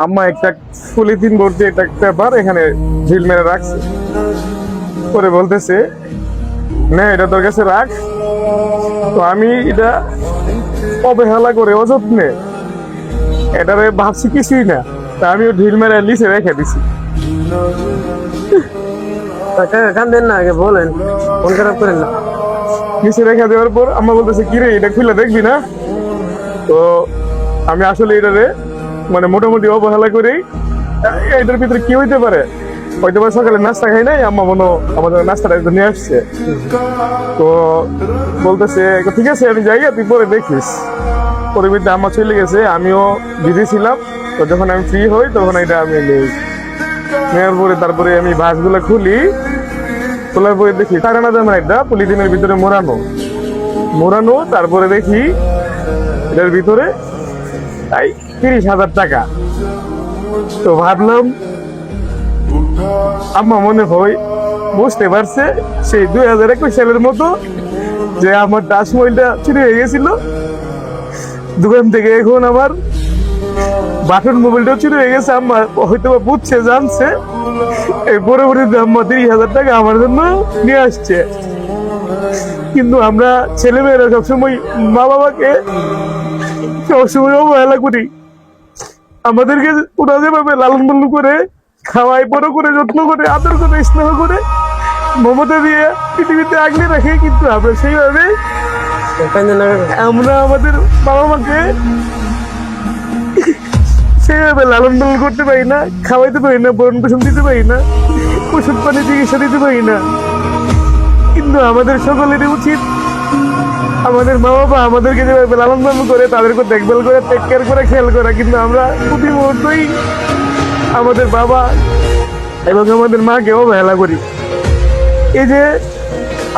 আম্মা একটা পলিথিন ভর্তি একটা পেপার এখানে ঝিল মেরে রাখছে, পরে বলতেছে না এটা তোর কাছে রাখ। তো আমি এটা অবহেলা করে অযত্নে এটারে ভাবছি কিছুই না, তা আমিও ঢিল মেরে লিচে রেখে দিছি। কান্দেন না, আগে বলেন, মন খারাপ করেন না। নিচে রেখে দেওয়ার পর আম্মা বলতেছে কিরে এটা খুলে দেখবি না। তো আমি আসলে এটারে মানে মোটামুটি অবহেলা করেই এটার ভিতরে কি হইতে পারে, হয়তো বা সকালে নাস্তা খাই নাই, আম্মা মনে হয় আমাদের নাস্তাটা একটু নিয়ে আসছে। তো বলতেছে ঠিক আছে আমি যাই, তুই পরে দেখিস। পরে বিদ্যা আম্মা চলে গেছে, আমিও বিজি ছিলাম। তো যখন আমি ফ্রি হই তখন এটা আমি নেই, নেওয়ার পরে তারপরে আমি বাসগুলো খুলি, খোলার পরে দেখি টাকানা দামের একটা পলিথিনের ভিতরে মোড়ানো মোড়ানো। তারপরে দেখি এটার ভিতরে তাই 30,000 টাকা। তো ভাবলাম আম্মা মনে হয় বুঝতে পারছে সেই 2021 সালের মতো যে আমার টাচ মোবাইলটা চুরি হয়ে গেছিল দোকান থেকে, এখন আমার বাটন মোবাইলটাও চুরি হয়ে গেছে। আম্মা হয়তো বা বুঝছে, জানছে, এই পরবর্তীতে আম্মা 30,000 টাকা আমার জন্য নিয়ে আসছে। কিন্তু আমরা ছেলেমেয়েরা সবসময় মা বাবাকে সবসময় অবহেলা করি। আমাদেরকে ওরা যেভাবে লালন পালন করে খাওয়াই, বড় করে, যত্ন করে, আদর করে, স্নেহ করে, মমতা দিয়ে পৃথিবীতে আগলে রাখে, কিন্তু আমরা সেইভাবে আমরা আমাদের বাবা মাকে সেইভাবে লালন পালন করতে পারি না, খাওয়াইতে পারি না, ভরণ পোষণ দিতে পারি না, ওষুধ পানি চিকিৎসা দিতে পারি না। কিন্তু আমাদের সকলেরই উচিত আমাদের মা বাবা আমাদেরকে যেভাবে লালন পালন করে তাদেরকে দেখভাল করে, টেক কেয়ার করে, খেয়াল করা। কিন্তু আমরা প্রতি মুহূর্তই আমাদের বাবা এবং আমাদের মাকে অবহেলা করি। এই যে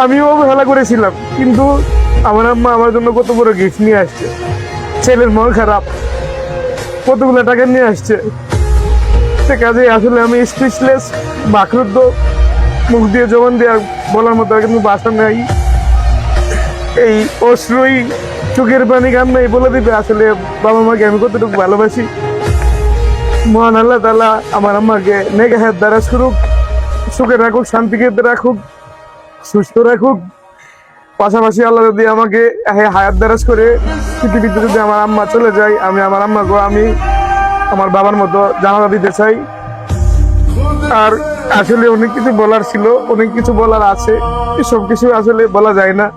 আমিও অবহেলা করেছিলাম, কিন্তু আমার আম্মা আমার জন্য কত বড় গিফট নিয়ে আসছে। ছেলের মন খারাপ, কতগুলো টাকা নিয়ে আসছে। সে কাজে আসলে আমি স্পিচলেস, বাকরুদ্ধ, মুখ দিয়ে জবান দিয়ে বলার মতো কিন্তু বাসা নাই। এই অশ্রুই চোখের পানি কান্নাই বলে দিবে আসলে বাবা মাকে আমি কতটুকু ভালোবাসি। মহান আল্লাহ তাআলা আমার আম্মাকে নেক হায়াত দারাজ করুক, সুখে রাখুক, শান্তিকে রাখুক, সুস্থ রাখুক। পাশাপাশি আল্লাহ যদি আমাকে হায়াত দারাজ করে পৃথিবীতে যদি আমার আম্মা চলে যায়, আমি আমার আম্মাকে আমি আমার বাবার মতো জানাজা দিতে চাই। আর আসলে অনেক কিছু বলার ছিল, অনেক কিছু বলার আছে, সব কিছু আসলে বলা যায় না।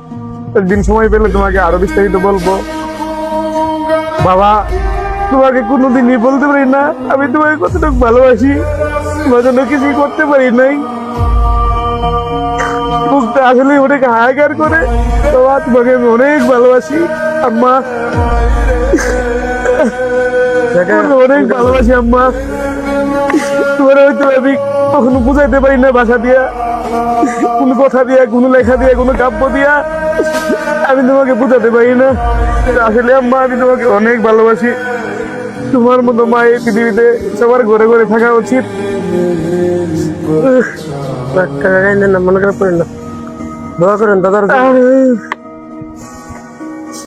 একদিন সময় পেলে তোমাকে আরো বিস্তারিত বলবো। বাবা, তোমাকে কোনোদিনই বলতে পারি না আমি তোমাকে কতটুকু ভালোবাসি। তোমার জন্য কিছুই করতে পারি নাই, মুখটা আসলে অনেক হাহাকার করে। বাবা, তোমাকে আমি অনেক ভালোবাসি আম্মা, অনেক ভালোবাসি আম্মা। তোমার হয়তো আমি কখনো বুঝাইতে পারি না ভাষা দিয়া, কোনো কথা দিয়া, কোনো লেখা দিয়া, কোনো কাব্য দিয়া আমি তোমাকে বুঝাতে পারি না। আসলে আম্মা আমি তোমাকে অনেক ভালোবাসি। তোমার মতো মা এই পৃথিবীতে সবার ঘরে ঘরে থাকা উচিত। মনে খারাপ করেন না, দোয়া করেন দাদার।